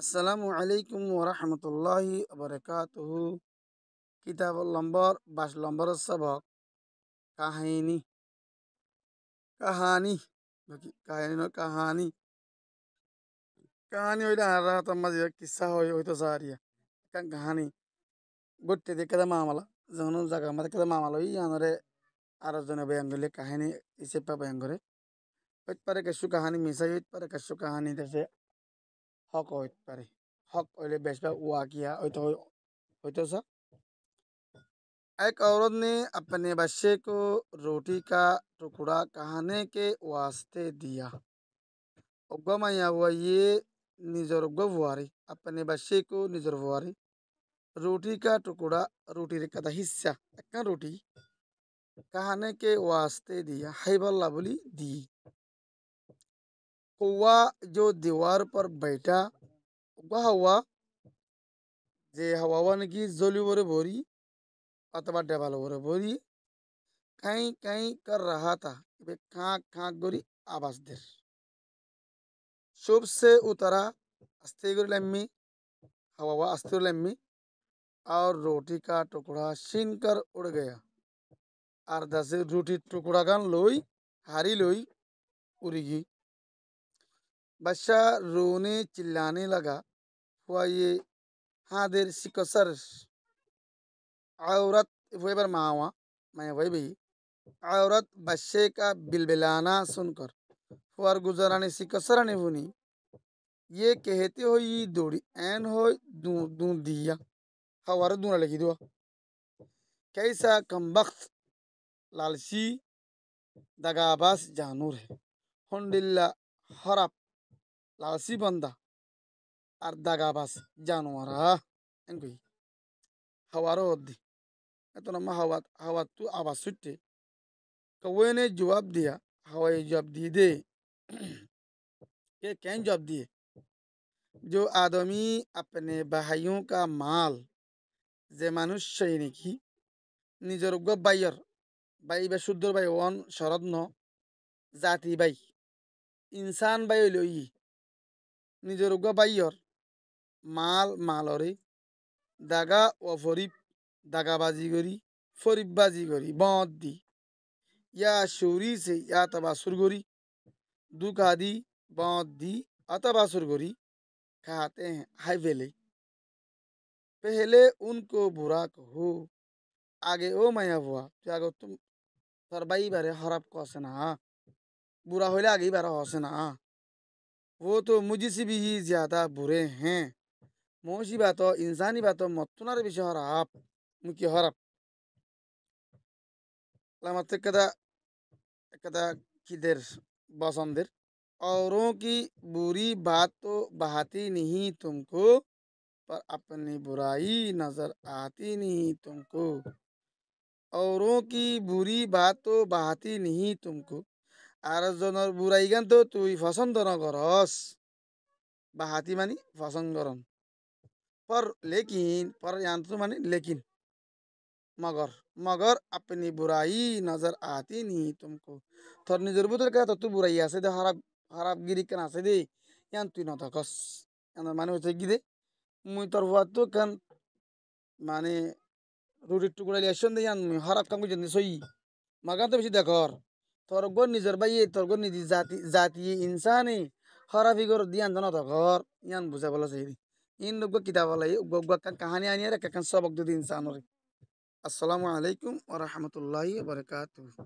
আসসালামু আলাইকুম ওরহমতুল্লাহি বারাকাতুহু। কিতাব নম্বর 22 নম্বরের সবক কাহিনী। কাহানি কাহিনী নয়, কাহানি। কাহানি হইলে আর মাঝে কিসা হইতো সারিয়া কান কাহানি গড়তে দিয়ে কেদা মামলা যখন জায়গা আমাদের কেদা মামলা হই আনরে আরো জনে বয়ান করলে কাহিনী হিসেবে বয়ান করে হইতে পারে কিছু কাহানি মিশাই হইতে পারে কিছু কাহানি দেশে হক হইতে পারে। হক হইলে বেশ ওয়াকিয়া হইতো হইতো সা। एक औरत ने अपने बच्चे को रोटी का टुकड़ा कहने के वास्ते दिया। उगमया हुआ ये निजर गुवारी अपने बच्चे को निजर गुवारी रोटी का टुकड़ा रोटी रे कदा हिस्सा एक रोटी कहने के वास्ते दिया है बल्ला बोली दी। कौवा जो दीवार पर बैठा वह हुआ जे हवावन की जोली बोरे बोरी अथवा डेबाल बोरे बोरी कहीं कहीं कर रहा था। वे खाक खाक गोरी आवाज दे शुभ से उतरा अस्तेगुर लम्मी हवा अस्तिर लम्मी और रोटी का टुकड़ा छीन कर उड़ गया। और दसे रोटी टुकड़ा गन लोई हारी लोई उड़ी गई। बच्चा रोने चिल्लाने लगा हुआ ये हाँ देर सिकसर औरत वही पर मावा मैं वही भी औरत बच्चे का बिलबिलाना सुनकर फुआर गुजराने सिकसराने हुनी ये कहते हो ये दौड़ी एन हो दू दू दिया हवार दूना लगी दो कैसा कमबख्त लालची दगाबाज जानूर है हुंडिल्ला हरप लालची बंदा और दगाबाज जानवर एंगुई हवारो होती तो नमा हवा हवा तू आवाज सुट्टे कौवे ने जवाब दिया हवाई जवाब दी दे के कैन जवाब दिए जो आदमी अपने भाइयों का माल যে মানুষ সেই নাকি নিজের বাইয়ের বাই বা শুদ্ধ বাই ওয়ান শরৎ ন জাতি বাই ইনসান বাই হইল ই নিজের বাইয়ের মাল মালরে দাগা ও ফরিব দাগাবাজি করি ফরিববাজি করি বদ দি ইয়া শৌরি সে ইয়া তবাসুর করি দুকা দি बौद्ध दी अतबासुर गोरी खाते हैं हाय वेले पहले उनको बुरा कहो आगे ओ माया हुआ तो आगे तुम तरबाई बारे हरब कसे ना बुरा होले आगे बारे हसे ना वो तो मुझसे भी ही ज्यादा बुरे हैं मोशी बात इंसानी बात मतुनार विषय हरब मुख्य हरब लामत कदा कदा किधर बसंदर औरों की बुरी बात तो बहाती नहीं तुमको पर अपनी बुराई नजर आती नहीं तुमको। औरों की बुरी बात तो बहाती नहीं तुमको আর জনের বুড়াই গান তো তুই পছন্দ ন করস বাহাতি মানে পছন্দ করন पर लेकिन पर यांत्र माने लेकिन मगर मगर अपनी बुराई नजर आती नहीं तुमको थर निजर बुदर का तो तू बुराई आसे दे हराब हराब गिरी कन आसे दे यान तू न थकस यान माने होते गिदे मुई तर हुआ तो कन माने রুটির টুকরা লিয়েছেন দিয়ে আনমি হরাপ কাম করছেন সই মাগান তো বেশি দেখর তোর গর নিজের বাইয়ে তোর গর নিজে জাতি জাতি ইনসানি হরাফি গর দিয়ান জানো তো ঘর ইয়ান বুঝা বলা সেই ইন লোক কিতাব লাই গগ কাহানি আনিয়ে রে কাকান সবক যদি ইনসান রে। আসসালামু আলাইকুম ওয়া রাহমাতুল্লাহি ওয়া বারাকাতুহু।